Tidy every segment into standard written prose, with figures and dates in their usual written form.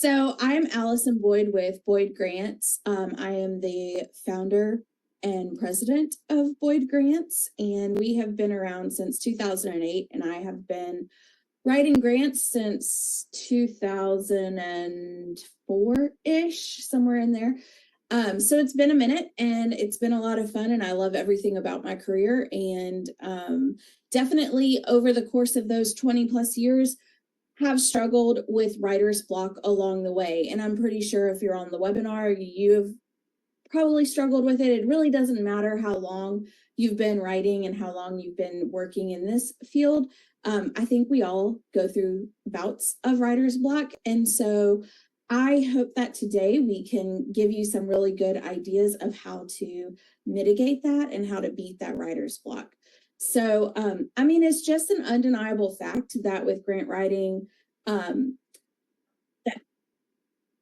So I'm Allison Boyd with Boyd Grants. I am the founder and president of Boyd Grants, and we have been around since 2008, and I have been writing grants since 2004-ish, somewhere in there. So it's been a minute, and it's been a lot of fun, and I love everything about my career. And definitely over the course of those 20 plus years, have struggled with writer's block along the way. And I'm pretty sure if you're on the webinar, you've probably struggled with it. It really doesn't matter how long you've been writing and how long you've been working in this field. I think we all go through bouts of writer's block. And so I hope that today we can give you some really good ideas of how to mitigate that and how to beat that writer's block. So, it's just an undeniable fact that with grant writing, the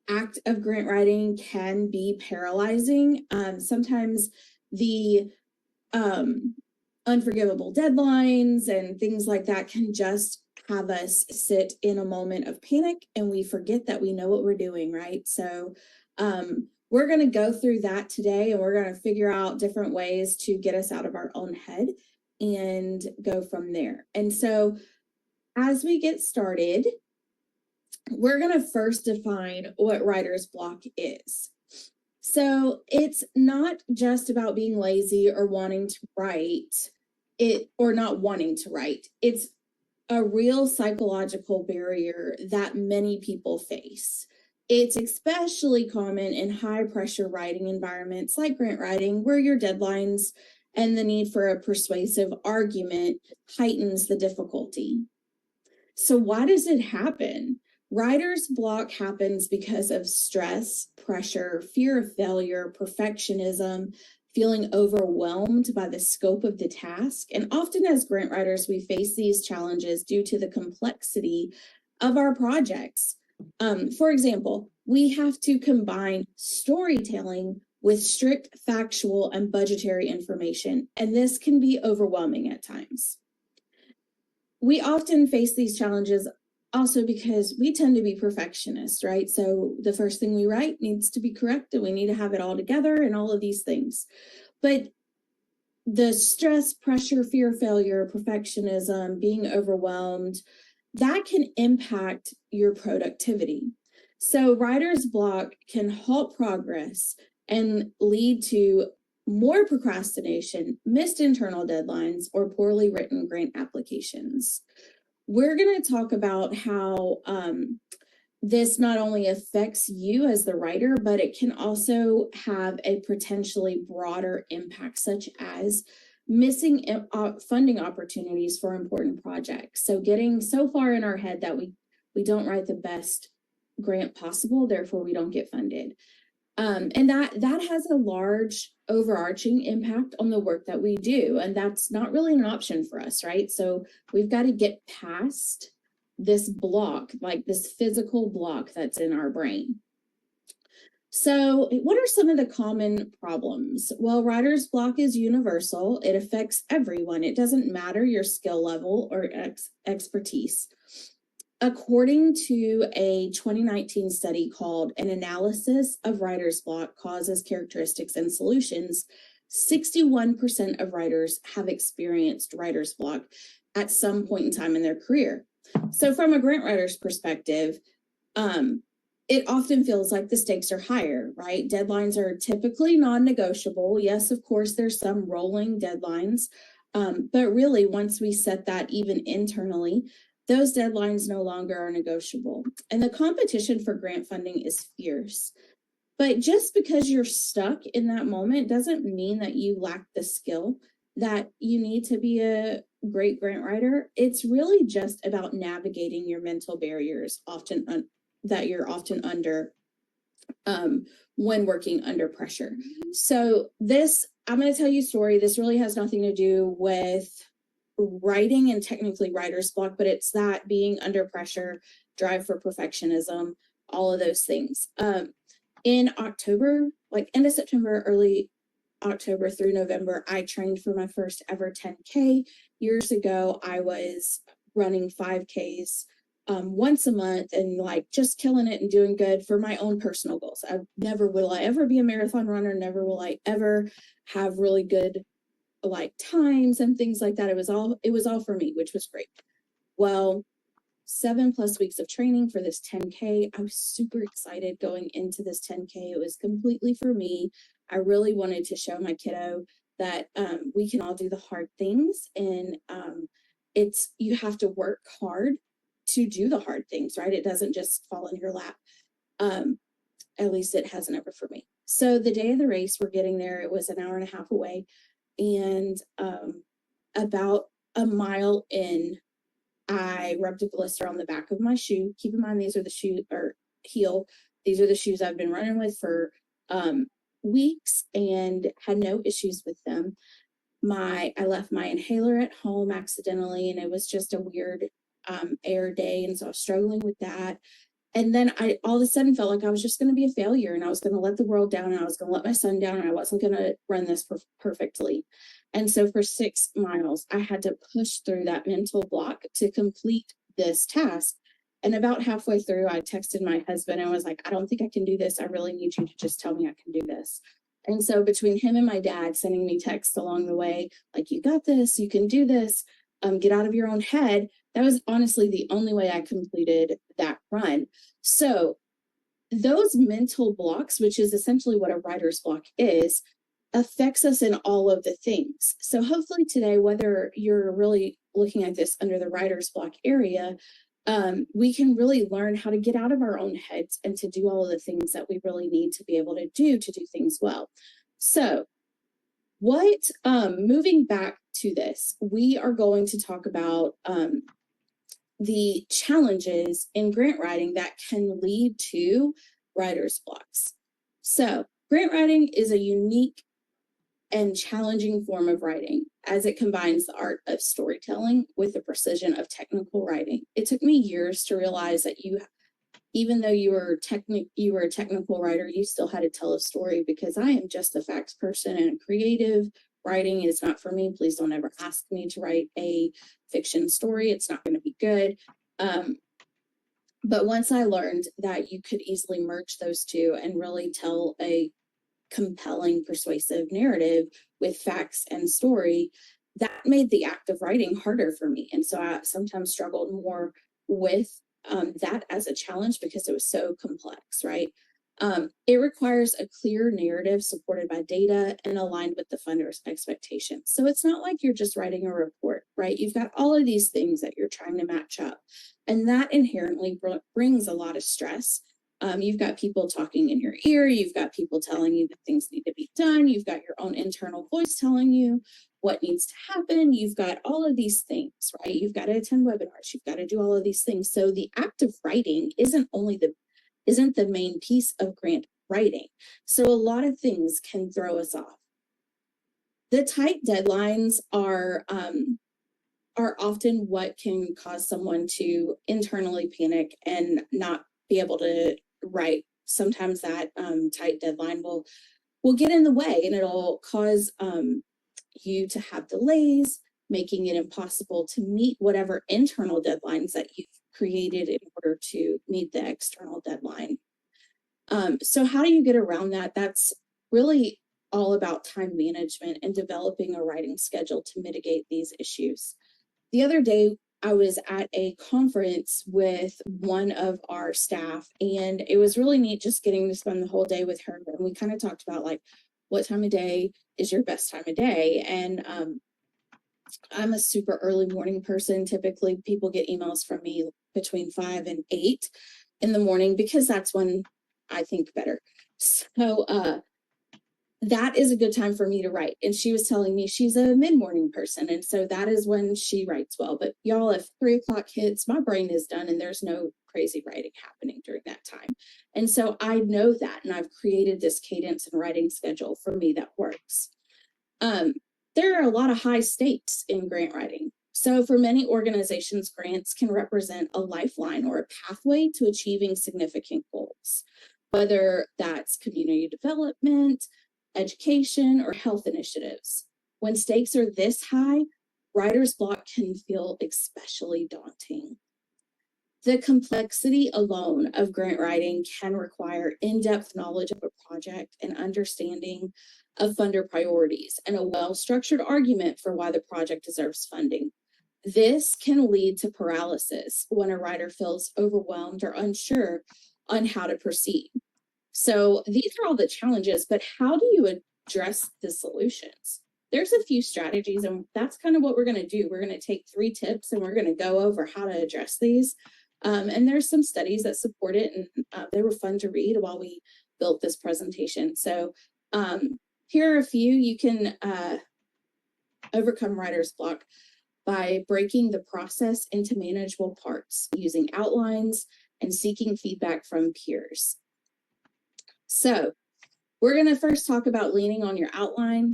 act of grant writing can be paralyzing. Sometimes the unforgivable deadlines and things like that can just have us sit in a moment of panic, and we forget that we know what we're doing, right? So we're going to go through that today, and we're going to figure out different ways to get us out of our own head and go from there. And so as we get started, we're going to first define what writer's block is. So it's not just about being lazy or wanting to write it or not wanting to write. It's a real psychological barrier that many people face. It's especially common in high pressure writing environments like grant writing, where your deadlines and the need for a persuasive argument heightens the difficulty. So why does it happen? Writer's block happens because of stress, pressure, fear of failure, perfectionism, feeling overwhelmed by the scope of the task. And often as grant writers, we face these challenges due to the complexity of our projects. For example, we have to combine storytelling with strict factual and budgetary information, and this can be overwhelming at times. We often face these challenges also because we tend to be perfectionists, right? So the first thing we write needs to be correct, and we need to have it all together and all of these things. But the stress, pressure, fear, failure, perfectionism, being overwhelmed, that can impact your productivity. So writer's block can halt progress and lead to more procrastination, missed internal deadlines, or poorly written grant applications. We're going to talk about how this not only affects you as the writer, but it can also have a potentially broader impact, such as missing funding opportunities for important projects. So getting so far in our head that we don't write the best grant possible, therefore we don't get funded. And that has a large overarching impact on the work that we do. And that's not really an option for us, right? So we've got to get past this block, like this physical block that's in our brain. So what are some of the common problems? Well, writer's block is universal. It affects everyone. It doesn't matter your skill level or expertise. According to a 2019 study called An Analysis of Writer's Block Causes, Characteristics, and Solutions, 61% of writers have experienced writer's block at some point in time in their career. So from a grant writer's perspective, it often feels like the stakes are higher, right? Deadlines are typically non-negotiable. Yes, of course, there's some rolling deadlines, but really once we set that even internally, those deadlines no longer are negotiable. And the competition for grant funding is fierce. But just because you're stuck in that moment doesn't mean that you lack the skill that you need to be a great grant writer. It's really just about navigating your mental barriers that you're often under when working under pressure. So I'm going to tell you a story. This really has nothing to do with writing and technically writer's block, but it's that being under pressure, drive for perfectionism, all of those things. In October, like end of September, early October through November, I trained for my first ever 10K. Years ago, I was running 5Ks once a month and like just killing it and doing good for my own personal goals. Never will I ever be a marathon runner. Never will I ever have really good like times and things like that. It was all for me, which was great. Well, 7+ weeks of training for this 10K. I was super excited going into this 10K. It was completely for me. I really wanted to show my kiddo that we can all do the hard things, and you have to work hard to do the hard things, right? It doesn't just fall in your lap. At least it hasn't ever for me. So the day of the race, we're getting there. It was an hour and a half away, and about a mile in, I rubbed a blister on the back of my shoe. Keep in mind, these are the heel. These are the shoes I've been running with for weeks and had no issues with them. I left my inhaler at home accidentally, and it was just a weird air day, and so I was struggling with that. And then I all of a sudden felt like I was just going to be a failure, and I was going to let the world down, and I was going to let my son down, and I wasn't going to run this perfectly. And so for 6 miles, I had to push through that mental block to complete this task. And about halfway through, I texted my husband and was like, I don't think I can do this. I really need you to just tell me I can do this. And so between him and my dad sending me texts along the way, like, you got this, you can do this, get out of your own head. That was honestly the only way I completed that run. So those mental blocks, which is essentially what a writer's block is, affects us in all of the things. So hopefully today, whether you're really looking at this under the writer's block area, we can really learn how to get out of our own heads and to do all of the things that we really need to be able to do things well. So moving back to this, we are going to talk about the challenges in grant writing that can lead to writer's blocks. So grant writing is a unique and challenging form of writing, as it combines the art of storytelling with the precision of technical writing. It took me years to realize that even though you were a technical writer, you still had to tell a story, because I am just a facts person, and creative writing is not for me. Please don't ever ask me to write a fiction story. It's not going to be good. But once I learned that you could easily merge those two and really tell a compelling, persuasive narrative with facts and story, that made the act of writing harder for me. And so I sometimes struggled more with that as a challenge, because it was so complex, right? It requires a clear narrative supported by data and aligned with the funder's expectations. So it's not like you're just writing a report, right? You've got all of these things that you're trying to match up, and that inherently brings a lot of stress. You've got people talking in your ear. You've got people telling you that things need to be done. You've got your own internal voice telling you what needs to happen. You've got all of these things, right? You've got to attend webinars. You've got to do all of these things. So the act of writing isn't the main piece of grant writing. So a lot of things can throw us off. The tight deadlines are often what can cause someone to internally panic and not be able to write. Sometimes that tight deadline will get in the way, and it'll cause you to have delays, making it impossible to meet whatever internal deadlines that you've created in order to meet the external deadline. So how do you get around that? That's really all about time management and developing a writing schedule to mitigate these issues. The other day, I was at a conference with one of our staff, and it was really neat just getting to spend the whole day with her. And we kind of talked about, like, what time of day is your best time of day? And I'm a super early morning person. Typically, people get emails from me between 5 and 8 in the morning, because that's when I think better. So that is a good time for me to write. And she was telling me she's a mid-morning person, and so that is when she writes well. But y'all, if 3 o'clock hits, my brain is done, and there's no crazy writing happening during that time. And so I know that, and I've created this cadence and writing schedule for me that works. There are a lot of high stakes in grant writing. So for many organizations, grants can represent a lifeline or a pathway to achieving significant goals, whether that's community development, education, or health initiatives. When stakes are this high, writer's block can feel especially daunting. The complexity alone of grant writing can require in-depth knowledge of a project and understanding of funder priorities and a well-structured argument for why the project deserves funding. This can lead to paralysis when a writer feels overwhelmed or unsure on how to proceed. So these are all the challenges, but how do you address the solutions? There's a few strategies, and that's kind of what we're going to do. We're going to take 3 tips and we're going to go over how to address these. And there's some studies that support it, and they were fun to read while we built this presentation. So here are a few. You can overcome writer's block by breaking the process into manageable parts, using outlines and seeking feedback from peers. So we're going to first talk about leaning on your outline.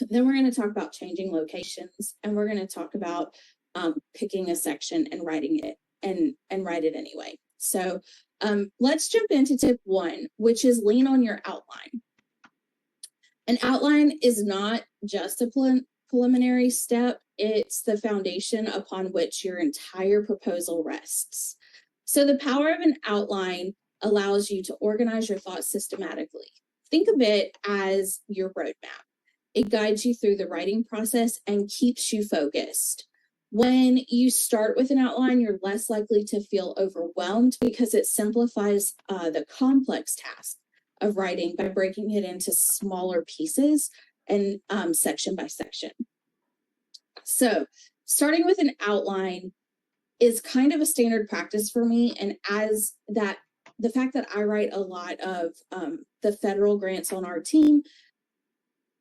Then we're going to talk about changing locations, and we're going to talk about picking a section and writing it and write it anyway. So let's jump into tip 1, which is lean on your outline. An outline is not just a preliminary step. It's the foundation upon which your entire proposal rests. So the power of an outline allows you to organize your thoughts systematically. Think of it as your roadmap. It guides you through the writing process and keeps you focused. When you start with an outline, you're less likely to feel overwhelmed because it simplifies the complex task of writing by breaking it into smaller pieces and section by section. So starting with an outline is kind of a standard practice for me. And as that, the fact that I write a lot of the federal grants on our team,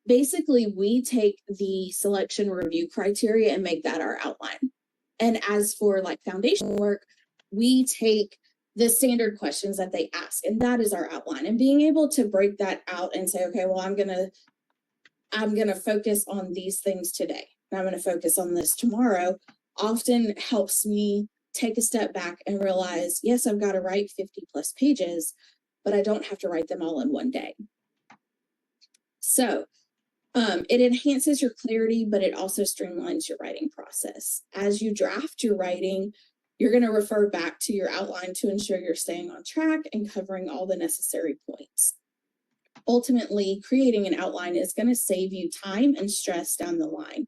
basically we take the selection review criteria and make that our outline. And as for like foundation work, we take the standard questions that they ask, and that is our outline. And being able to break that out and say, okay, well, I'm gonna focus on these things today, and I'm gonna focus on this tomorrow, often helps me take a step back and realize, yes, I've got to write 50 plus pages, but I don't have to write them all in one day. So it enhances your clarity, but it also streamlines your writing process. As you draft your writing, you're going to refer back to your outline to ensure you're staying on track and covering all the necessary points. Ultimately, creating an outline is going to save you time and stress down the line.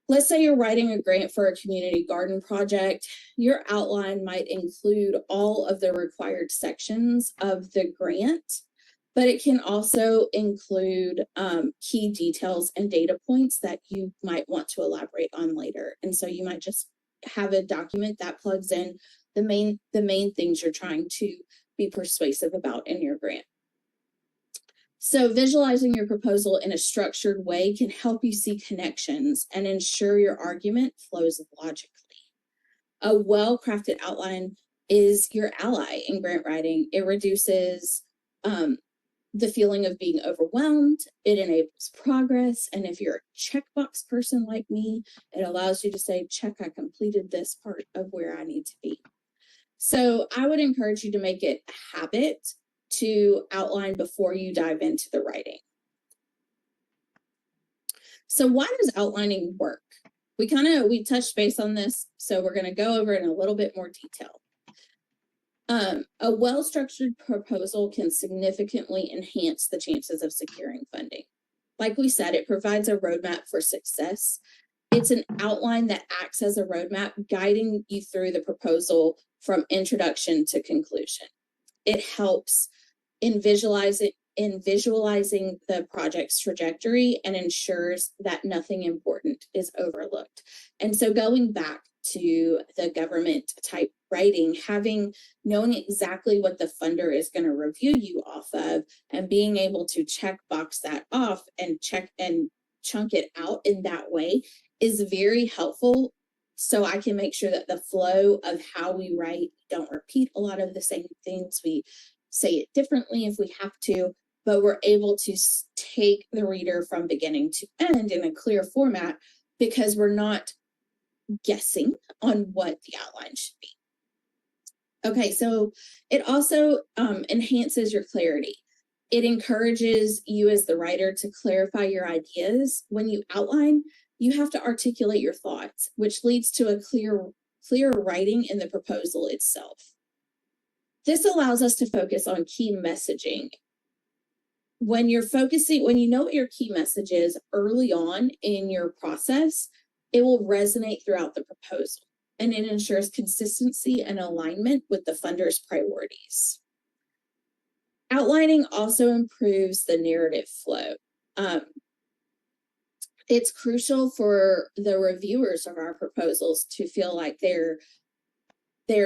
Let's say you're writing a grant for a community garden project. Your outline might include all of the required sections of the grant, but it can also include key details and data points that you might want to elaborate on later. And so you might just have a document that plugs in the main things you're trying to be persuasive about in your grant. So visualizing your proposal in a structured way can help you see connections and ensure your argument flows logically. A well-crafted outline is your ally in grant writing. It reduces the feeling of being overwhelmed, it enables progress, and if you're a checkbox person like me, it allows you to say, check, I completed this part of where I need to be. So I would encourage you to make it a habit to outline before you dive into the writing. So why does outlining work? We touched base on this, so we're going to go over it in a little bit more detail. A well-structured proposal can significantly enhance the chances of securing funding. Like we said, it provides a roadmap for success. It's an outline that acts as a roadmap, guiding you through the proposal from introduction to conclusion. It helps in visualizing the project's trajectory and ensures that nothing important is overlooked. And so going back to the government type writing, knowing exactly what the funder is going to review you off of and being able to check box that off and check and chunk it out in that way is very helpful. So I can make sure that the flow of how we write, don't repeat a lot of the same things. We say it differently if we have to, but we're able to take the reader from beginning to end in a clear format because we're not guessing on what the outline should be. Okay, so it also enhances your clarity. It encourages you as the writer to clarify your ideas. When you outline, you have to articulate your thoughts, which leads to a clear clear writing in the proposal itself. This allows us to focus on key messaging. When you know what your key message is early on in your process, it will resonate throughout the proposal, and it ensures consistency and alignment with the funder's priorities. Outlining also improves the narrative flow. It's crucial for the reviewers of our proposals to feel like they're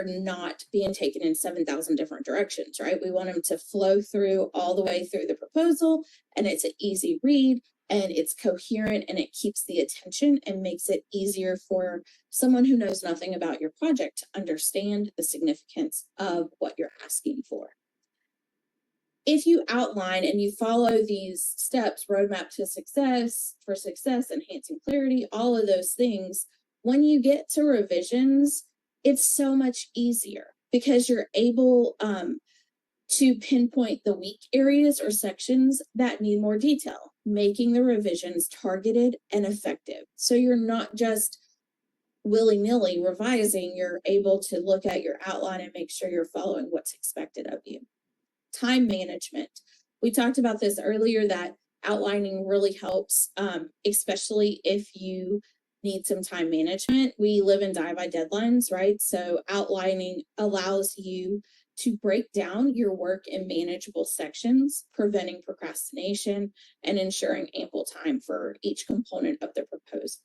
not being taken in 7,000 different directions, right? We want them to flow through all the way through the proposal, and it's an easy read, and it's coherent, and it keeps the attention and makes it easier for someone who knows nothing about your project to understand the significance of what you're asking for. If you outline and you follow these steps, roadmap to success, for success, enhancing clarity, all of those things, when you get to revisions, it's so much easier because you're able to pinpoint the weak areas or sections that need more detail, making the revisions targeted and effective. So you're not just willy-nilly revising, you're able to look at your outline and make sure you're following what's expected of you. Time management. We talked about this earlier, that outlining really helps, especially if you need some time management. We live and die by deadlines, right? So outlining allows you to break down your work in manageable sections, preventing procrastination and ensuring ample time for each component of the proposal.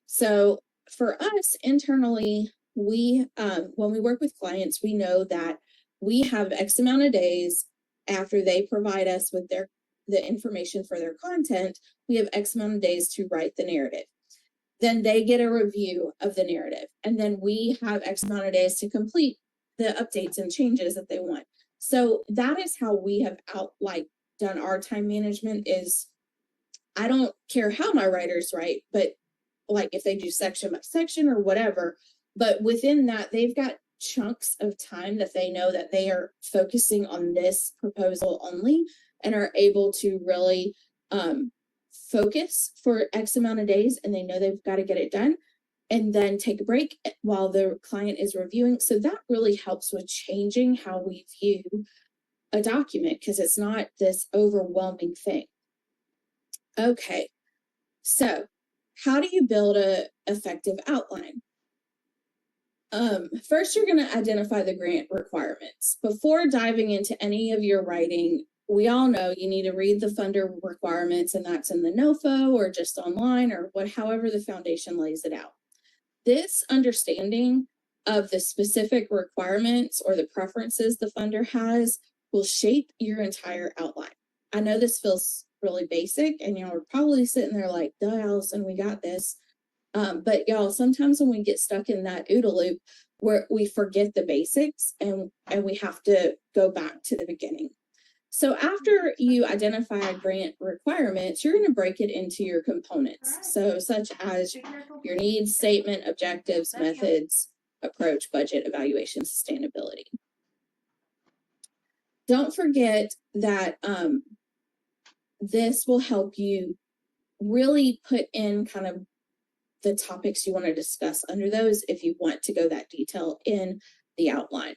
So for us internally, we when we work with clients, we know that we have X amount of days after they provide us with the information for their content. We have X amount of days to write the narrative. Then they get a review of the narrative, and then we have X amount of days to complete the updates and changes that they want. So that is how we have done our time management. Is I don't care how my writers write, but like if they do section by section or whatever, but within that, they've got chunks of time that they know that they are focusing on this proposal only, and are able to really focus for X amount of days, and they know they've got to get it done, and then take a break while the client is reviewing. So that really helps with changing how we view a document, because it's not this overwhelming thing. Okay, so how do you build an effective outline? First, you're going to identify the grant requirements. Before diving into any of your writing, we all know you need to read the funder requirements, and that's in the NOFO or just online or however the foundation lays it out. This understanding of the specific requirements or the preferences the funder has will shape your entire outline. I know this feels really basic, and y'all are probably sitting there like, duh, Allison, we got this. But y'all, sometimes when we get stuck in that OODA loop, where we forget the basics, and we have to go back to the beginning. So after you identify grant requirements, you're going to break it into your components. So such as your needs statement, objectives, methods, approach, budget, evaluation, sustainability. Don't forget that this will help you really put in kind of the topics you want to discuss under those if you want to go that detail in the outline.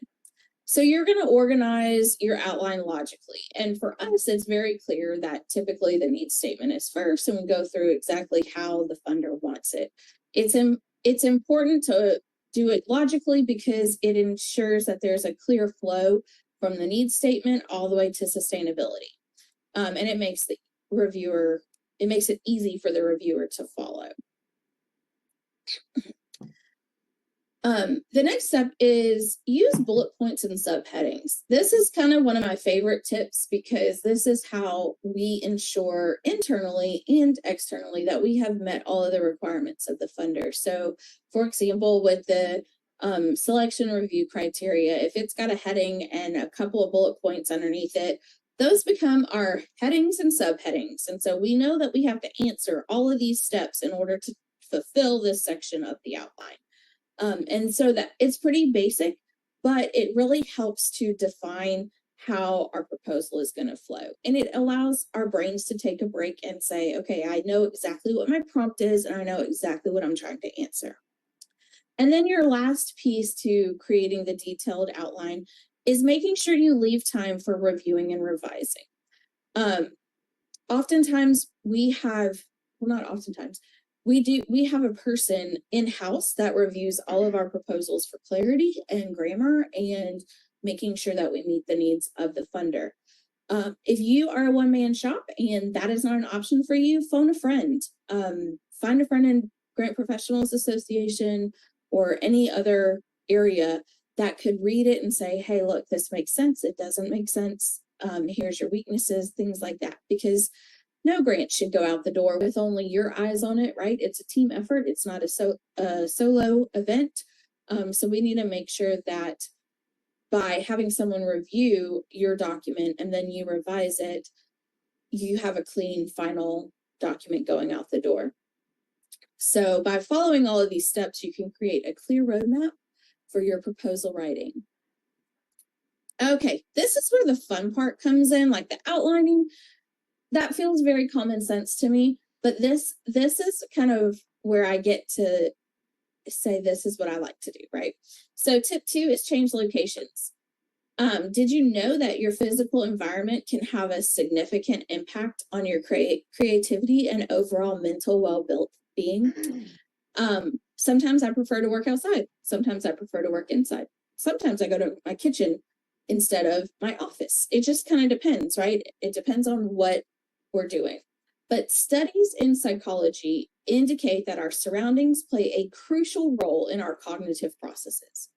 So you're going to organize your outline logically. And for us, it's very clear that typically the needs statement is first, and we go through exactly how the funder wants it. It's important to do it logically because it ensures that there's a clear flow from the needs statement all the way to sustainability. And it makes it easy for the reviewer to follow. The next step is use bullet points and subheadings. This is kind of one of my favorite tips because this is how we ensure internally and externally that we have met all of the requirements of the funder. So, for example, with the selection review criteria, if it's got a heading and a couple of bullet points underneath it, those become our headings and subheadings. And so we know that we have to answer all of these steps in order to fulfill this section of the outline. And so that it's pretty basic, but it really helps to define how our proposal is going to flow. And it allows our brains to take a break and say, okay, I know exactly what my prompt is, and I know exactly what I'm trying to answer. And then your last piece to creating the detailed outline is making sure you leave time for reviewing and revising. Oftentimes we have, well, not oftentimes, we have a person in-house that reviews all of our proposals for clarity and grammar and making sure that we meet the needs of the funder. If you are a one-man shop and that is not an option for you, phone a friend. Find a friend in Grant Professionals Association or any other area that could read it and say, hey, look, this makes sense. It doesn't make sense. Here's your weaknesses, things like that. Because no grant should go out the door with only your eyes on it, right? It's a team effort. It's not a solo event. So we need to make sure that by having someone review your document and then you revise it, you have a clean final document going out the door. So by following all of these steps, you can create a clear roadmap for your proposal writing. Okay, this is where the fun part comes in, like the outlining. That feels very common sense to me, but this is kind of where I get to say this is what I like to do, right? So tip 2 is change locations. Did you know that your physical environment can have a significant impact on your creativity and overall mental well-being? Sometimes I prefer to work outside. Sometimes I prefer to work inside. Sometimes I go to my kitchen instead of my office. It just kind of depends, right? It depends on what we're doing. But studies in psychology indicate that our surroundings play a crucial role in our cognitive processes.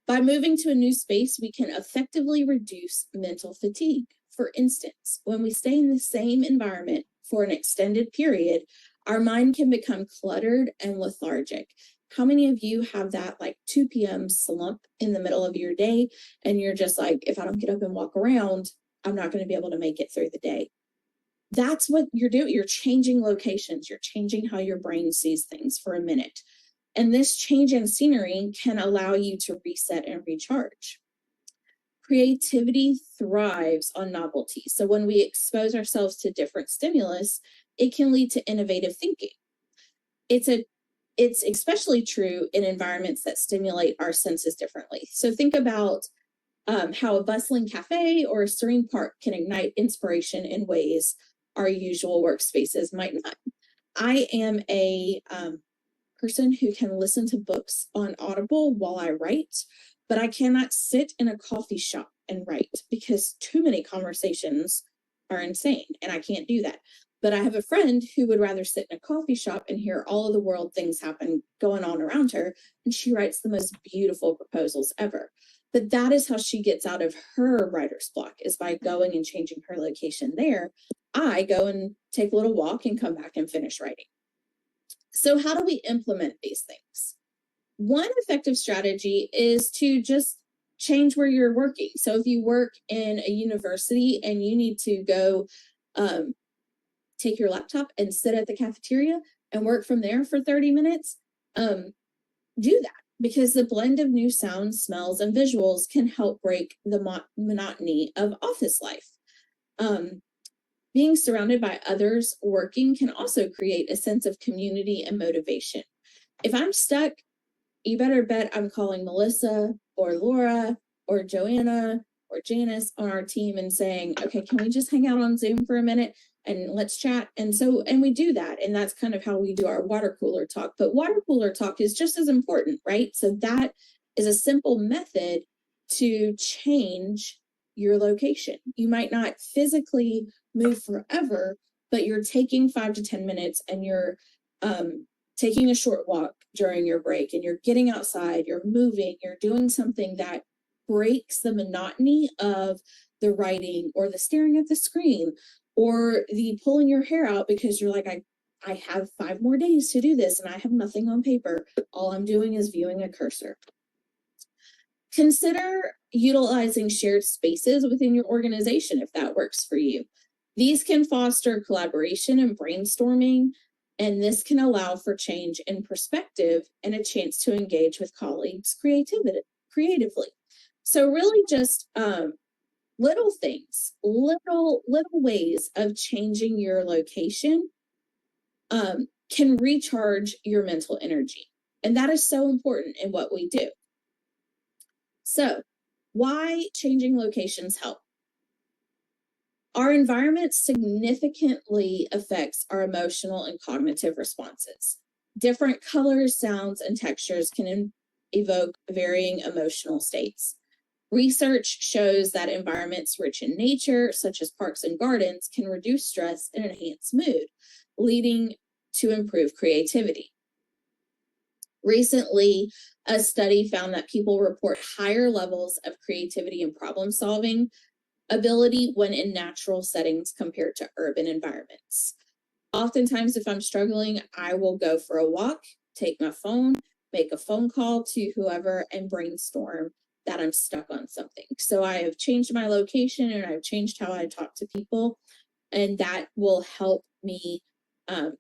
By moving to a new space, we can effectively reduce mental fatigue. For instance, when we stay in the same environment for an extended period, our mind can become cluttered and lethargic. How many of you have that like 2 p.m. slump in the middle of your day and you're just like, if I don't get up and walk around, I'm not going to be able to make it through the day? That's what you're doing. You're changing locations. You're changing how your brain sees things for a minute. And this change in scenery can allow you to reset and recharge. Creativity thrives on novelty. So when we expose ourselves to different stimulus, it can lead to innovative thinking. It's especially true in environments that stimulate our senses differently. So think about how a bustling cafe or a serene park can ignite inspiration in ways our usual workspaces might not. I am a person who can listen to books on Audible while I write, but I cannot sit in a coffee shop and write because too many conversations are insane and I can't do that. But I have a friend who would rather sit in a coffee shop and hear all of the world things happen going on around her, and she writes the most beautiful proposals ever. But that is how she gets out of her writer's block, is by going and changing her location there. I go and take a little walk and come back and finish writing. So how do we implement these things? One effective strategy is to just change where you're working. So if you work in a university and you need to go take your laptop and sit at the cafeteria and work from there for 30 minutes, do that, because the blend of new sounds, smells, and visuals can help break the monotony of office life. Being surrounded by others working can also create a sense of community and motivation. If I'm stuck, you better bet I'm calling Melissa or Laura or Joanna or Janice on our team and saying, okay, can we just hang out on Zoom for a minute and let's chat? And we do that. And that's kind of how we do our water cooler talk. But water cooler talk is just as important, right? So that is a simple method to change your location. You might not physically move forever, but you're taking 5 to 10 minutes and you're taking a short walk during your break, and you're getting outside, you're moving, you're doing something that breaks the monotony of the writing or the staring at the screen or the pulling your hair out because you're like, I have 5 more days to do this and I have nothing on paper. All I'm doing is viewing a cursor. Consider utilizing shared spaces within your organization if that works for you. These can foster collaboration and brainstorming, and this can allow for change in perspective and a chance to engage with colleagues creatively. So really just little things, little ways of changing your location can recharge your mental energy. And that is so important in what we do. So, why changing locations help? Our environment significantly affects our emotional and cognitive responses. Different colors, sounds, and textures can evoke varying emotional states. Research shows that environments rich in nature, such as parks and gardens, can reduce stress and enhance mood, leading to improved creativity. Recently, a study found that people report higher levels of creativity and problem solving ability when in natural settings compared to urban environments. Oftentimes, if I'm struggling, I will go for a walk, take my phone, make a phone call to whoever, and brainstorm that I'm stuck on something. So I have changed my location and I've changed how I talk to people, and that will help me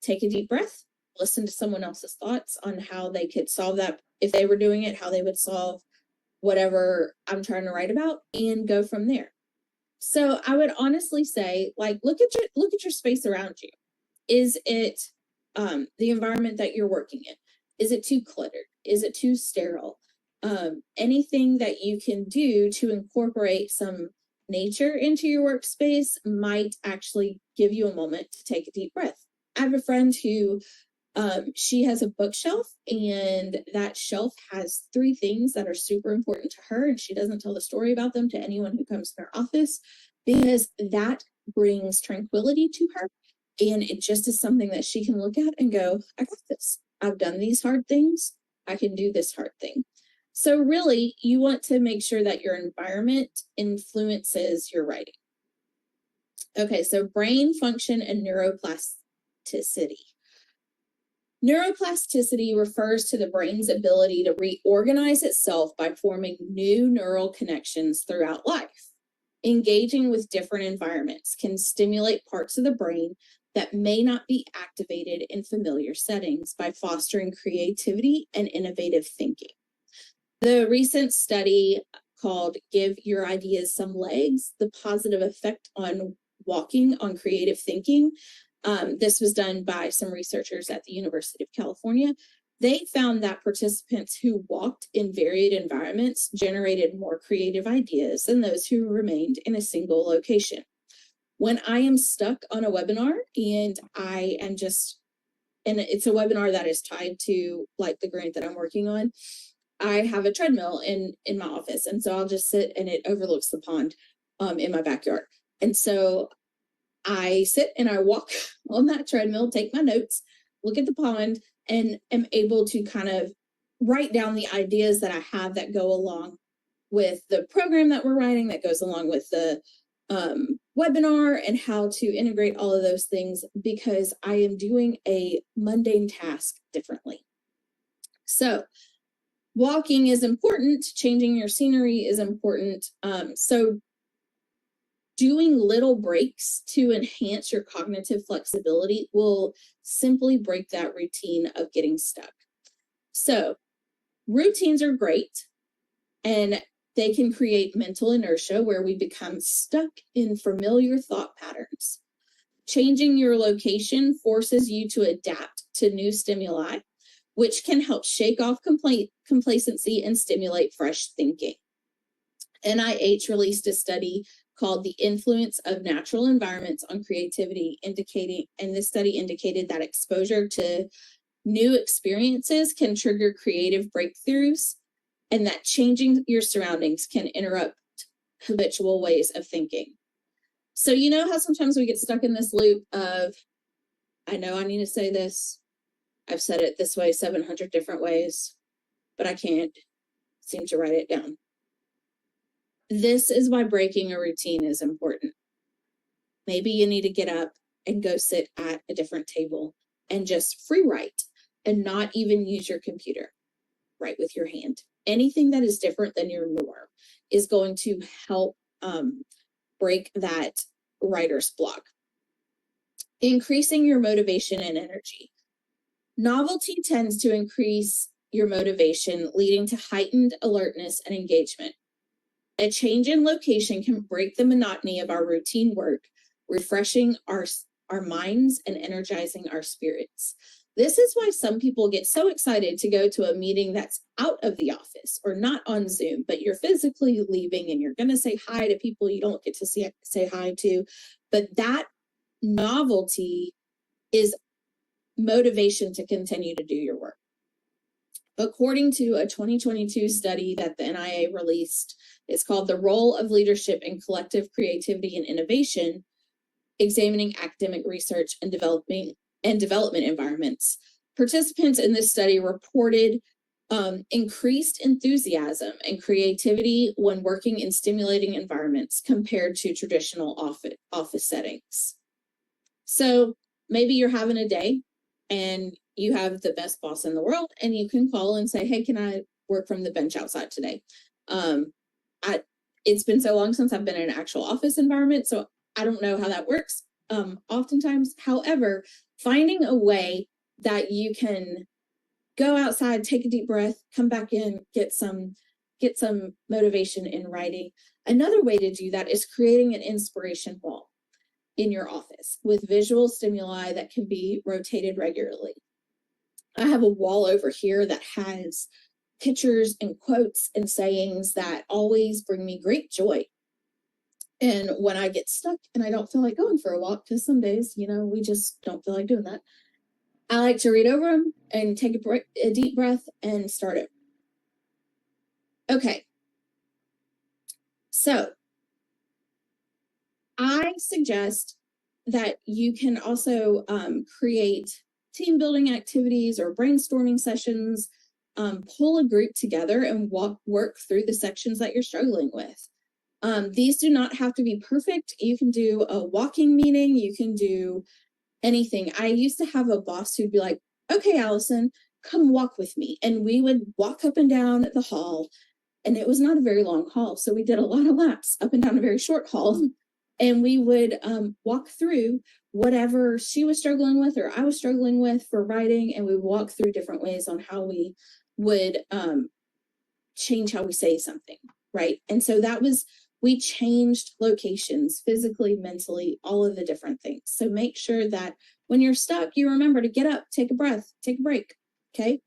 take a deep breath, listen to someone else's thoughts on how they could solve that. If they were doing it, how they would solve whatever I'm trying to write about, and go from there. So I would honestly say, like, look at your space around you. Is it the environment that you're working in? Is it too cluttered? Is it too sterile? Anything that you can do to incorporate some nature into your workspace might actually give you a moment to take a deep breath. I have a friend who she has a bookshelf, and that shelf has 3 things that are super important to her, and she doesn't tell the story about them to anyone who comes to her office because that brings tranquility to her. And it just is something that she can look at and go, I got this. I've done these hard things. I can do this hard thing. So really, you want to make sure that your environment influences your writing. Okay, so brain function and neuroplasticity. Neuroplasticity refers to the brain's ability to reorganize itself by forming new neural connections throughout life. Engaging with different environments can stimulate parts of the brain that may not be activated in familiar settings by fostering creativity and innovative thinking. The recent study called Give Your Ideas Some Legs, the positive effect on walking on creative thinking. This was done by some researchers at the University of California. They found that participants who walked in varied environments generated more creative ideas than those who remained in a single location. When I am stuck on a webinar and I am and it's a webinar that is tied to like the grant that I'm working on, I have a treadmill in my office. And so I'll just sit, and it overlooks the pond in my backyard. And so I sit and I walk on that treadmill, take my notes, look at the pond, and am able to kind of write down the ideas that I have that go along with the program that we're writing, that goes along with the webinar, and how to integrate all of those things because I am doing a mundane task differently. So walking is important. Changing your scenery is important. So doing little breaks to enhance your cognitive flexibility will simply break that routine of getting stuck. So routines are great, and they can create mental inertia where we become stuck in familiar thought patterns. Changing your location forces you to adapt to new stimuli, which can help shake off complacency and stimulate fresh thinking. NIH released a study called The Influence of Natural Environments on Creativity, and this study indicated that exposure to new experiences can trigger creative breakthroughs, and that changing your surroundings can interrupt habitual ways of thinking. So you know how sometimes we get stuck in this loop of, I know I need to say this, I've said it this way 700 different ways, but I can't seem to write it down. This is why breaking a routine is important. Maybe you need to get up and go sit at a different table and just free write and not even use your computer. Write with your hand. Anything that is different than your norm is going to help break that writer's block. Increasing your motivation and energy. Novelty tends to increase your motivation, leading to heightened alertness and engagement. A change in location can break the monotony of our routine work, refreshing our minds and energizing our spirits. This is why some people get so excited to go to a meeting that's out of the office or not on Zoom, but you're physically leaving and you're going to say hi to people you don't get to say hi to. But that novelty is motivation to continue to do your work. According to a 2022 study that the NIA released, it's called The Role of Leadership in Collective Creativity and Innovation, examining academic research and development environments. Participants in this study reported increased enthusiasm and creativity when working in stimulating environments compared to traditional office settings. So maybe you're having a day and you have the best boss in the world and you can call and say, hey, can I work from the bench outside today? It's been so long since I've been in an actual office environment, so I don't know how that works oftentimes. However, finding a way that you can go outside, take a deep breath, come back in, get some motivation in writing. Another way to do that is creating an inspiration wall in your office with visual stimuli that can be rotated regularly. I have a wall over here that has pictures and quotes and sayings that always bring me great joy. And when I get stuck and I don't feel like going for a walk, because some days, we just don't feel like doing that, I like to read over them and take a deep breath and start it. Okay. So I suggest that you can also create team building activities or brainstorming sessions, pull a group together and work through the sections that you're struggling with. These do not have to be perfect. You can do a walking meeting. You can do anything. I used to have a boss who'd be like, okay, Allison, come walk with me. And we would walk up and down the hall. And it was not a very long hall. So we did a lot of laps up and down a very short hall. And we would walk through whatever she was struggling with or I was struggling with for writing. And we would walk through different ways on how we would change how we say something, right? And so we changed locations physically, mentally, all of the different things. So make sure that when you're stuck, you remember to get up, take a breath, take a break, okay?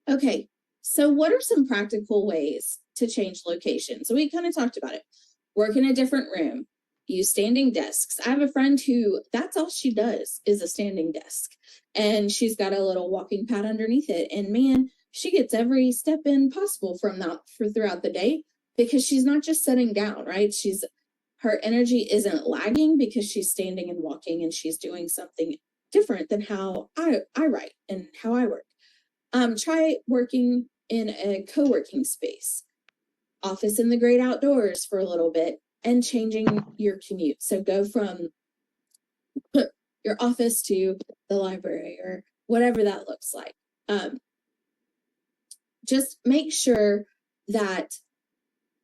Okay, so what are some practical ways to change location? So we kind of talked about it. Work in a different room, use standing desks. I have a friend who that's all she does is a standing desk. And she's got a little walking pad underneath it. And man, she gets every step in possible throughout the day because she's not just sitting down, right? Her energy isn't lagging because she's standing and walking and she's doing something different than how I write and how I work. Try working in a co-working space, office in the great outdoors for a little bit, and changing your commute. So go from your office to the library or whatever that looks like. Just make sure that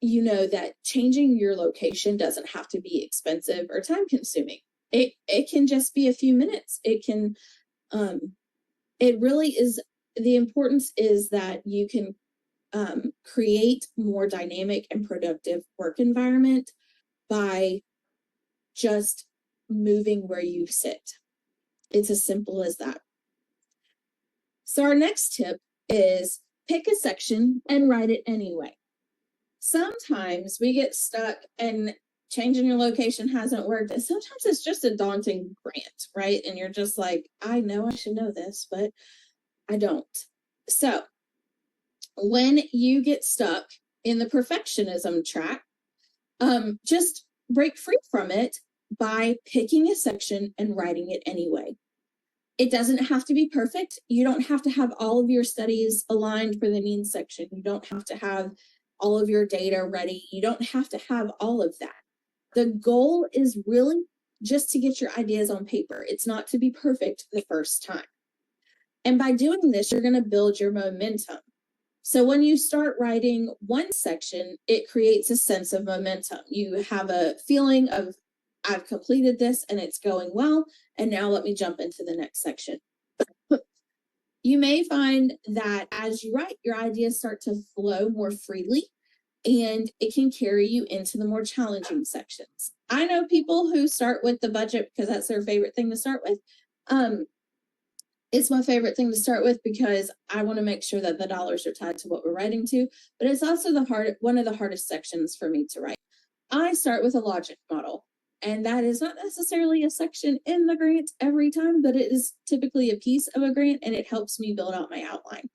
you know that changing your location doesn't have to be expensive or time consuming. It can just be a few minutes. It can, it really is, the importance is that you can create more dynamic and productive work environment by just moving where you sit. It's as simple as that. So our next tip is pick a section and write it anyway. Sometimes we get stuck and changing your location hasn't worked. And sometimes it's just a daunting grant, right? And you're just like, I know I should know this, but I don't. So when you get stuck in the perfectionism track, just break free from it by picking a section and writing it anyway. It doesn't have to be perfect. You don't have to have all of your studies aligned for the needs section. You don't have to have all of your data ready. You don't have to have all of that. The goal is really just to get your ideas on paper. It's not to be perfect the first time. And by doing this, you're going to build your momentum. So when you start writing one section, it creates a sense of momentum. You have a feeling of, I've completed this and it's going well, and now let me jump into the next section. You may find that as you write, your ideas start to flow more freely, and it can carry you into the more challenging sections. I know people who start with the budget because that's their favorite thing to start with. It's my favorite thing to start with because I want to make sure that the dollars are tied to what we're writing to, but it's also one of the hardest sections for me to write. I start with a logic model, and that is not necessarily a section in the grant every time, but it is typically a piece of a grant, and it helps me build out my outline.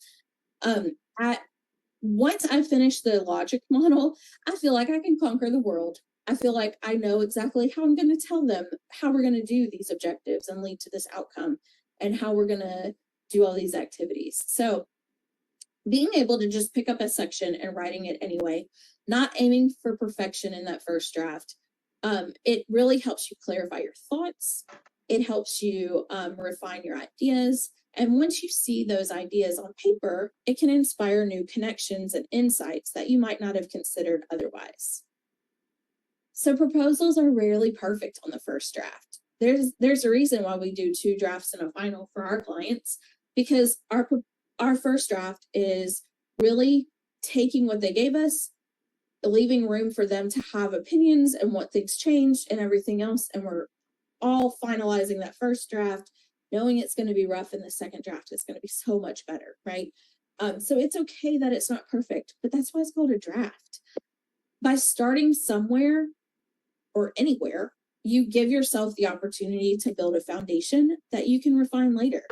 Once I finish the logic model, I feel like I can conquer the world. I feel like I know exactly how I'm going to tell them how we're going to do these objectives and lead to this outcome, and how we're going to do all these activities. So being able to just pick up a section and writing it anyway, not aiming for perfection in that first draft, it really helps you clarify your thoughts. It helps you refine your ideas. And once you see those ideas on paper, it can inspire new connections and insights that you might not have considered otherwise. So proposals are rarely perfect on the first draft. There's a reason why we do 2 drafts and a final for our clients, because our first draft is really taking what they gave us, leaving room for them to have opinions and what things changed and everything else. And we're all finalizing that first draft, knowing it's going to be rough, and the second draft is going to be so much better, right? So it's okay that it's not perfect, but that's why it's called a draft. By starting somewhere or anywhere, you give yourself the opportunity to build a foundation that you can refine later.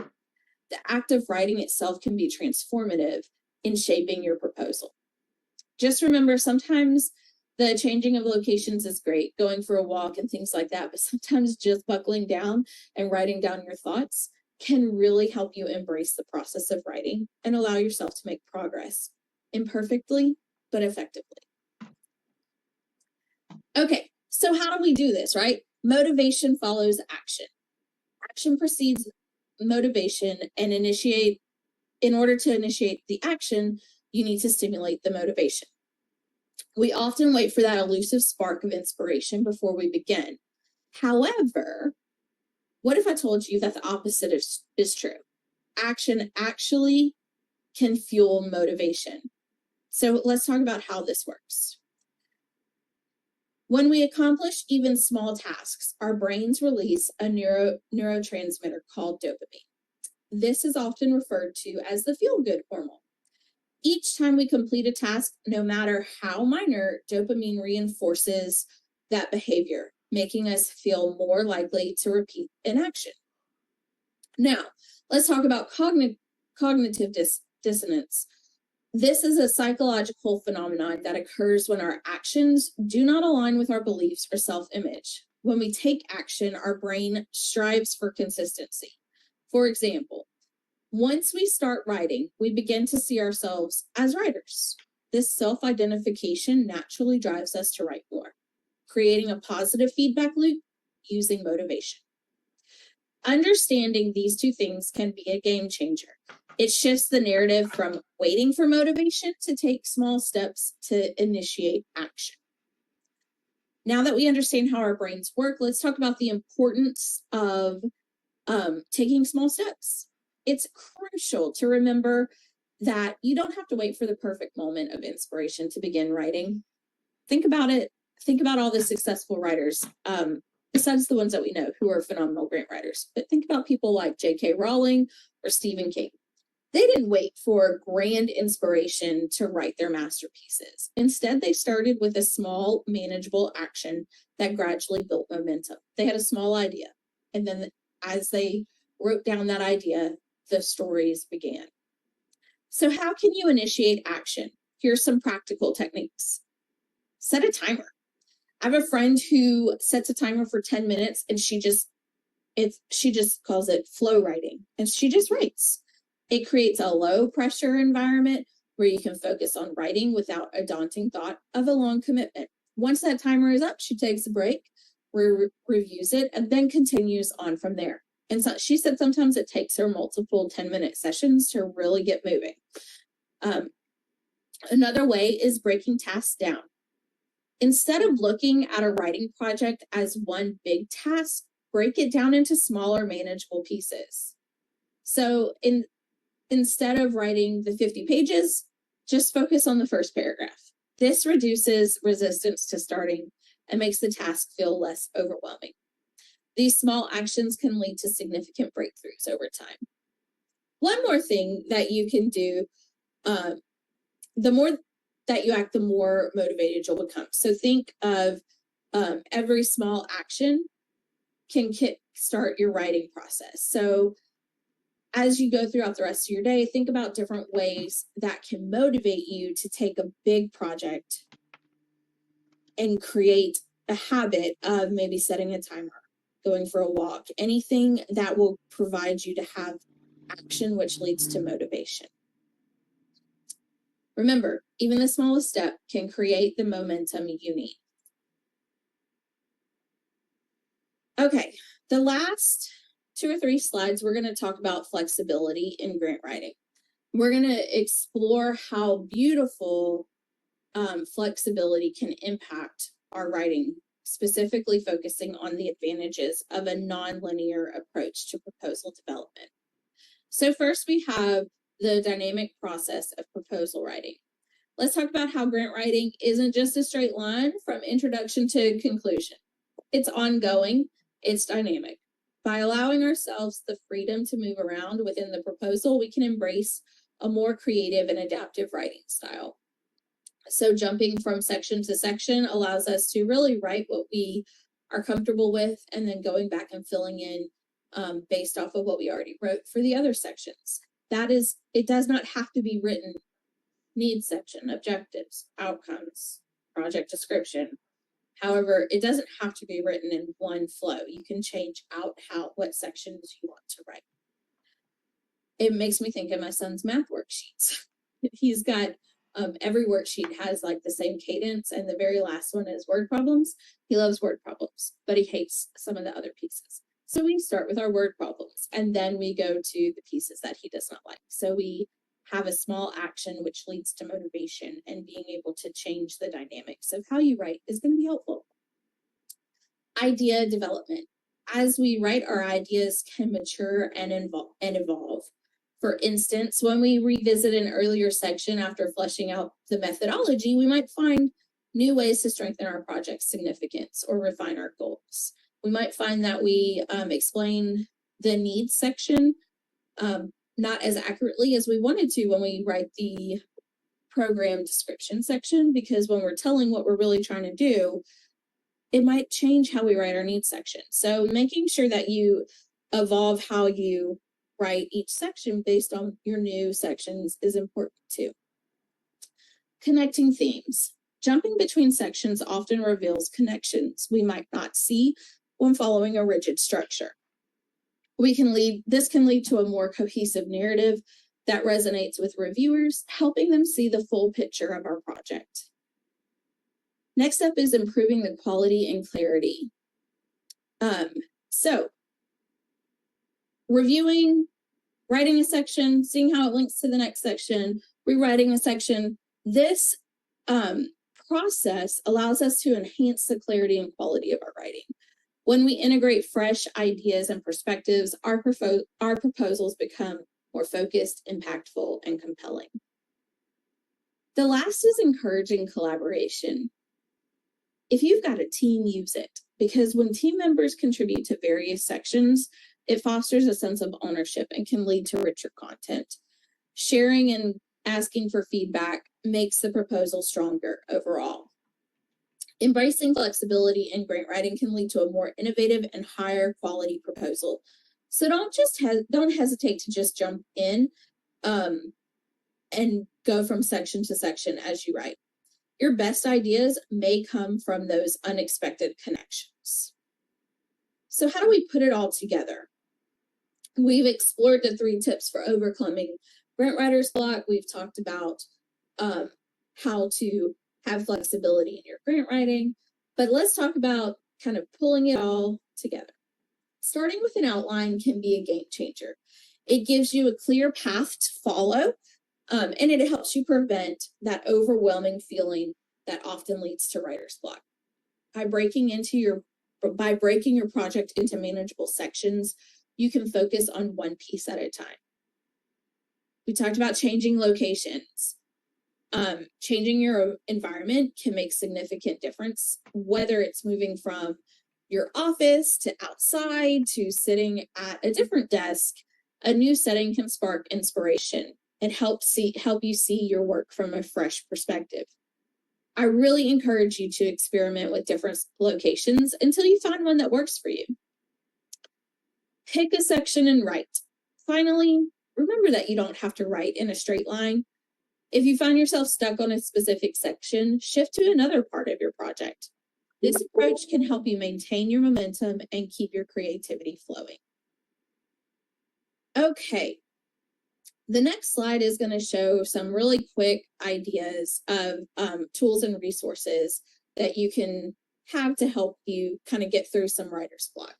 The act of writing itself can be transformative in shaping your proposal. Just remember, sometimes the changing of locations is great, going for a walk and things like that, but sometimes just buckling down and writing down your thoughts can really help you embrace the process of writing and allow yourself to make progress, imperfectly, but effectively. Okay, so how do we do this, right? Motivation follows action. Action precedes motivation, and in order to initiate the action, you need to stimulate the motivation. We often wait for that elusive spark of inspiration before we begin. However, what if I told you that the opposite is true? Action actually can fuel motivation. So let's talk about how this works. When we accomplish even small tasks, our brains release a neurotransmitter called dopamine. This is often referred to as the feel-good hormone. Each time we complete a task, no matter how minor, dopamine reinforces that behavior, making us feel more likely to repeat an action. Now, let's talk about cognitive dissonance. This is a psychological phenomenon that occurs when our actions do not align with our beliefs or self-image. When we take action, our brain strives for consistency. For example, once we start writing, we begin to see ourselves as writers. This self-identification naturally drives us to write more, creating a positive feedback loop using motivation. Understanding these 2 things can be a game changer. It shifts the narrative from waiting for motivation to take small steps to initiate action. Now that we understand how our brains work, let's talk about the importance of taking small steps. It's crucial to remember that you don't have to wait for the perfect moment of inspiration to begin writing. Think about it. Think about all the successful writers, besides the ones that we know who are phenomenal grant writers. But think about people like J.K. Rowling or Stephen King. They didn't wait for grand inspiration to write their masterpieces. Instead, they started with a small, manageable action that gradually built momentum. They had a small idea, and then as they wrote down that idea, the stories began. So how can you initiate action? Here's some practical techniques. Set a timer. I have a friend who sets a timer for 10 minutes, and she just calls it flow writing, and she just writes. It creates a low pressure environment where you can focus on writing without a daunting thought of a long commitment. Once that timer is up, she takes a break, reviews it, and then continues on from there. And so she said sometimes it takes her multiple 10-minute sessions to really get moving. Another way is breaking tasks down. Instead of looking at a writing project as one big task, break it down into smaller, manageable pieces. So instead of writing the 50 pages, just focus on the first paragraph. This reduces resistance to starting and makes the task feel less overwhelming. These small actions can lead to significant breakthroughs over time. One more thing that you can do, the more that you act, the more motivated you'll become. So think of every small action can start your writing process. So as you go throughout the rest of your day, think about different ways that can motivate you to take a big project and create a habit of maybe setting a timer, going for a walk, anything that will provide you to have action, which leads to motivation. Remember, even the smallest step can create the momentum you need. Okay, the last 2 or 3 slides, we're going to talk about flexibility in grant writing. We're going to explore how beautiful flexibility can impact our writing, specifically focusing on the advantages of a nonlinear approach to proposal development. So first we have the dynamic process of proposal writing. Let's talk about how grant writing isn't just a straight line from introduction to conclusion. It's ongoing, it's dynamic. By allowing ourselves the freedom to move around within the proposal, we can embrace a more creative and adaptive writing style. So jumping from section to section allows us to really write what we are comfortable with, and then going back and filling in based off of what we already wrote for the other sections. That is, it does not have to be written needs section, objectives, outcomes, project description. However, it doesn't have to be written in one flow. You can change out what sections you want to write. It makes me think of my son's math worksheets. He's got every worksheet has like the same cadence, and the very last one is word problems. He loves word problems, but he hates some of the other pieces. So we start with our word problems, and then we go to the pieces that he does not like. So we have a small action which leads to motivation, and being able to change the dynamics of how you write is going to be helpful. Idea development. As we write, our ideas can mature and evolve. For instance, when we revisit an earlier section after fleshing out the methodology, we might find new ways to strengthen our project's significance or refine our goals. We might find that we explain the needs section not as accurately as we wanted to when we write the program description section, because when we're telling what we're really trying to do, it might change how we write our needs section. So making sure that you evolve how you write each section based on your new sections is important too. Connecting themes. Jumping between sections often reveals connections we might not see when following a rigid structure. This can lead to a more cohesive narrative that resonates with reviewers, helping them see the full picture of our project. Next up is improving the quality and clarity. So reviewing, writing a section, seeing how it links to the next section, rewriting a section. This process allows us to enhance the clarity and quality of our writing. When we integrate fresh ideas and perspectives, our proposals become more focused, impactful, and compelling. The last is encouraging collaboration. If you've got a team, use it, because when team members contribute to various sections, it fosters a sense of ownership and can lead to richer content. Sharing and asking for feedback makes the proposal stronger overall. Embracing flexibility in grant writing can lead to a more innovative and higher quality proposal. So don't hesitate to just jump in and go from section to section as you write. Your best ideas may come from those unexpected connections. So how do we put it all together? We've explored the 3 tips for overcoming grant writer's block. We've talked about how to have flexibility in your grant writing, but let's talk about kind of pulling it all together. Starting with an outline can be a game changer. It gives you a clear path to follow, and it helps you prevent that overwhelming feeling that often leads to writer's block. By breaking your project into manageable sections, you can focus on one piece at a time. We talked about changing locations. Changing your environment can make significant difference, whether it's moving from your office to outside to sitting at a different desk. A new setting can spark inspiration and help you see your work from a fresh perspective. I really encourage you to experiment with different locations until you find one that works for you. Pick a section and write. Finally, remember that you don't have to write in a straight line. If you find yourself stuck on a specific section, shift to another part of your project. This approach can help you maintain your momentum and keep your creativity flowing. Okay. The next slide is going to show some really quick ideas of tools and resources that you can have to help you kind of get through some writer's block.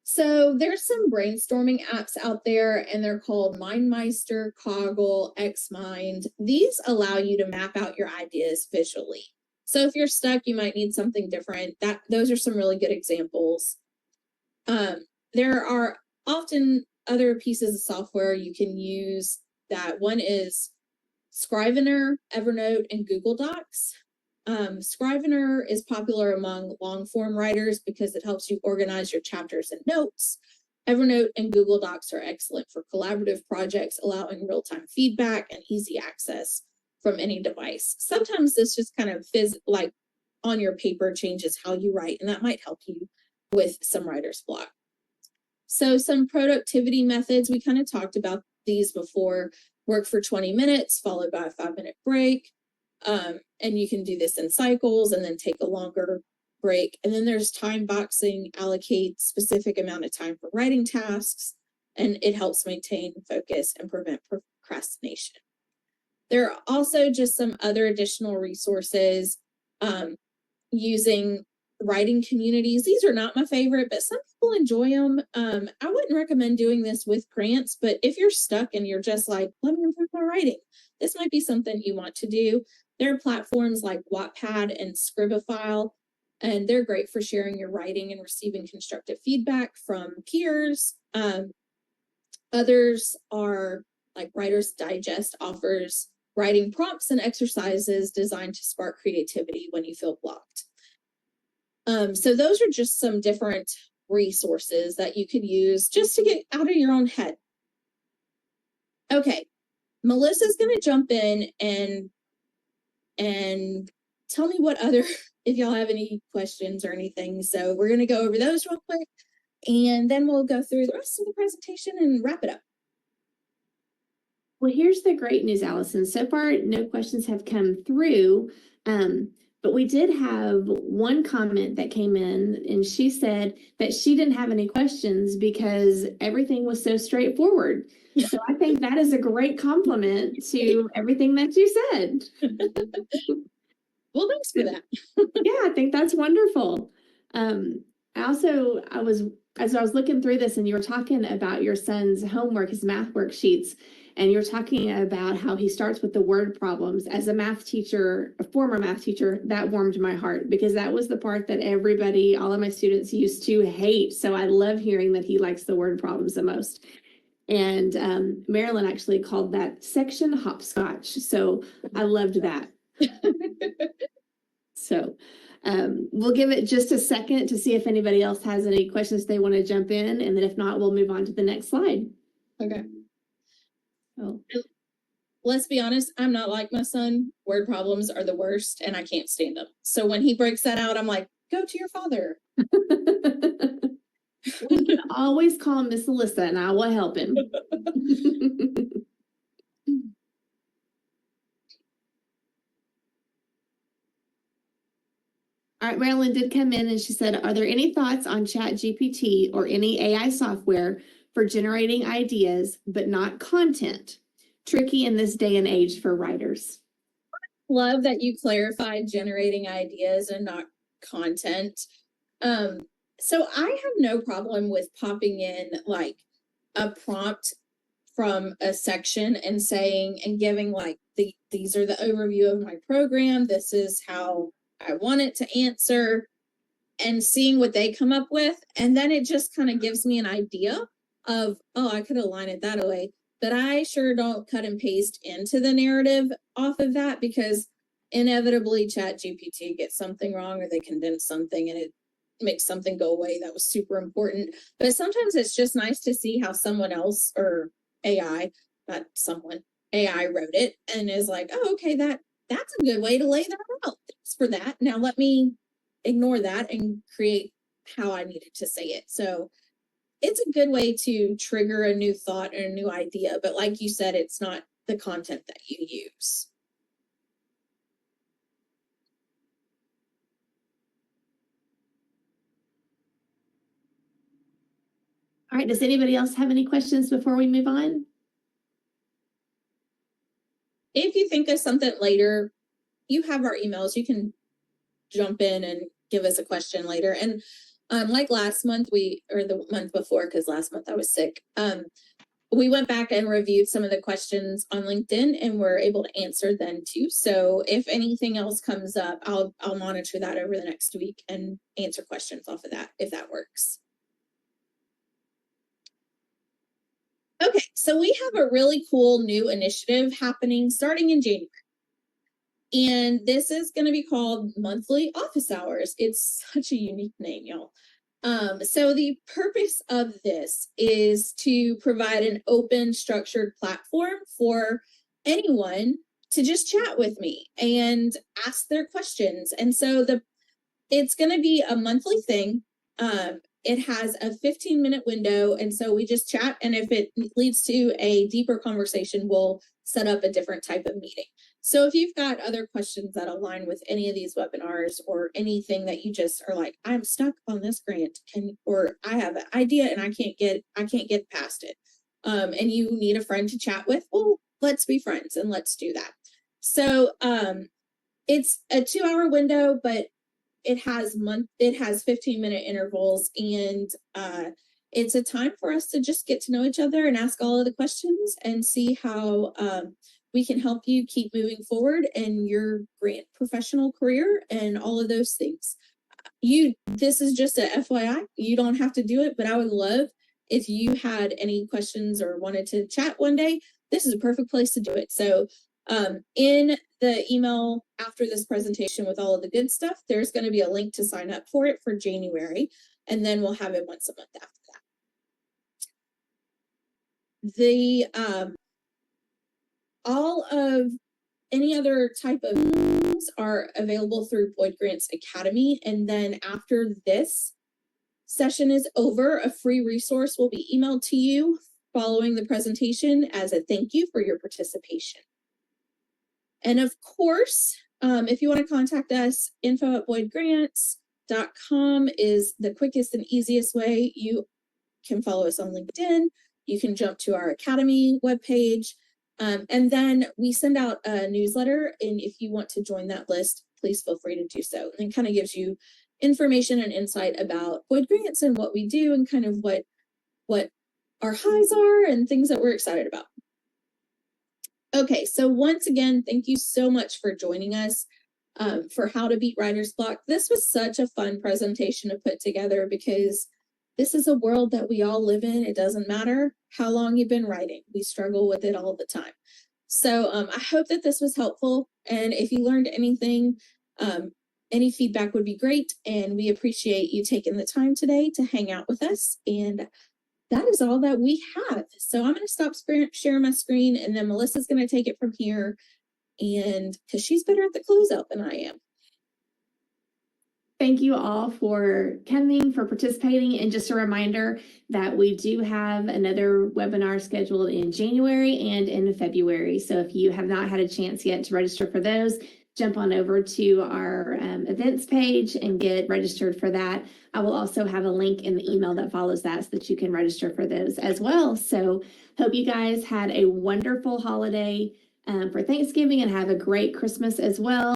So there's some brainstorming apps out there, and they're called MindMeister, Coggle, Xmind. These allow you to map out your ideas visually. So if you're stuck, you might need something different. Those are some really good examples. There are often other pieces of software you can use. That one is Scrivener, Evernote, and Google Docs. Scrivener is popular among long-form writers because it helps you organize your chapters and notes. Evernote and Google Docs are excellent for collaborative projects, allowing real-time feedback and easy access from any device. Sometimes this just kind of like on your paper changes how you write, and that might help you with some writer's block. So some productivity methods, we kind of talked about these before. Work for 20 minutes, followed by a 5-minute break. And you can do this in cycles and then take a longer break. And then there's time boxing, allocate specific amount of time for writing tasks, and it helps maintain focus and prevent procrastination. There are also just some other additional resources using writing communities. These are not my favorite, but some people enjoy them. I wouldn't recommend doing this with grants, but if you're stuck and you're just like, let me improve my writing, this might be something you want to do. There are platforms like Wattpad and Scribophile, and they're great for sharing your writing and receiving constructive feedback from peers. Others are like Writer's Digest offers writing prompts and exercises designed to spark creativity when you feel blocked. So those are just some different resources that you could use just to get out of your own head. Okay, Melissa's going to jump in and tell me what other, if y'all have any questions or anything. So we're going to go over those real quick, and then we'll go through the rest of the presentation and wrap it up. Well, here's the great news, Allison. So far, no questions have come through. But we did have one comment that came in, and she said that she didn't have any questions because everything was so straightforward. So I think that is a great compliment to everything that you said. Well, thanks for that. Yeah, I think that's wonderful. As I was looking through this and you were talking about your son's homework, his math worksheets, and you're talking about how he starts with the word problems. As a math teacher, a former math teacher, that warmed my heart because that was the part that all of my students used to hate. So I love hearing that he likes the word problems the most. And Marilyn actually called that section hopscotch. So I loved that. So we'll give it just a second to see if anybody else has any questions they want to jump in. And then if not, we'll move on to the next slide. Okay. Oh. Let's be honest, I'm not like my son. Word problems are the worst and I can't stand them. So when he breaks that out, I'm like, go to your father. We can always call Miss Alyssa and I will help him. All right, Marilyn did come in and she said, are there any thoughts on ChatGPT or any AI software for generating ideas, but not content? Tricky in this day and age for writers. Love that you clarified generating ideas and not content. So I have no problem with popping in like a prompt from a section and saying and giving like these are the overview of my program. This is how I want it to answer, and seeing what they come up with. And then it just kind of gives me an idea of, oh, I could align it that way. But I sure don't cut and paste into the narrative off of that, because inevitably ChatGPT gets something wrong or they condense something and make something go away that was super important. But sometimes it's just nice to see how someone else or AI, not someone, AI wrote it and is like, oh, okay, that's a good way to lay that out. Thanks for that. Now let me ignore that and create how I needed to say it. So it's a good way to trigger a new thought and a new idea. But like you said, it's not the content that you use. All right, does anybody else have any questions before we move on? If you think of something later, you have our emails. You can jump in and give us a question later. And like last month, or the month before, because last month I was sick, we went back and reviewed some of the questions on LinkedIn and we're able to answer them too. So if anything else comes up, I'll monitor that over the next week and answer questions off of that, if that works. Okay, so we have a really cool new initiative happening starting in January. And this is going to be called Monthly Office Hours. It's such a unique name, y'all. So the purpose of this is to provide an open, structured platform for anyone to just chat with me and ask their questions. And so it's going to be a monthly thing. It has a 15-minute window. And so we just chat. And if it leads to a deeper conversation, we'll set up a different type of meeting. So if you've got other questions that align with any of these webinars or anything that you just are like, I'm stuck on this grant, or I have an idea and I can't get past it. And you need a friend to chat with, well, let's be friends and let's do that. So it's a 2-hour window, but it has 15-minute intervals, and it's a time for us to just get to know each other and ask all of the questions and see how we can help you keep moving forward in your grant professional career and all of those things. This is just a FYI. You don't have to do it, but I would love if you had any questions or wanted to chat one day. This is a perfect place to do it. So in the email after this presentation with all of the good stuff, there's going to be a link to sign up for it for January, and then we'll have it once a month after that. All of any other type of things are available through Boyd Grants Academy, and then after this session is over, a free resource will be emailed to you following the presentation as a thank you for your participation. And of course, if you want to contact us, info@boydgrants.com is the quickest and easiest way. You can follow us on LinkedIn. You can jump to our Academy webpage. And then we send out a newsletter. And if you want to join that list, please feel free to do so. And it kind of gives you information and insight about Boyd Grants and what we do and kind of what our highs are and things that we're excited about. Okay, so once again, thank you so much for joining us for How to Beat Writer's Block. This was such a fun presentation to put together because this is a world that we all live in. It doesn't matter how long you've been writing. We struggle with it all the time. So I hope that this was helpful. And if you learned anything, any feedback would be great. And we appreciate you taking the time today to hang out with us. And that is all that we have. So I'm going to stop sharing my screen, and then Melissa's going to take it from here, and because she's better at the closeout than I am. Thank you all for coming, for participating, and just a reminder that we do have another webinar scheduled in January and in February. So if you have not had a chance yet to register for those, jump on over to our events page and get registered for that. I will also have a link in the email that follows that so that you can register for those as well. So hope you guys had a wonderful holiday for Thanksgiving and have a great Christmas as well.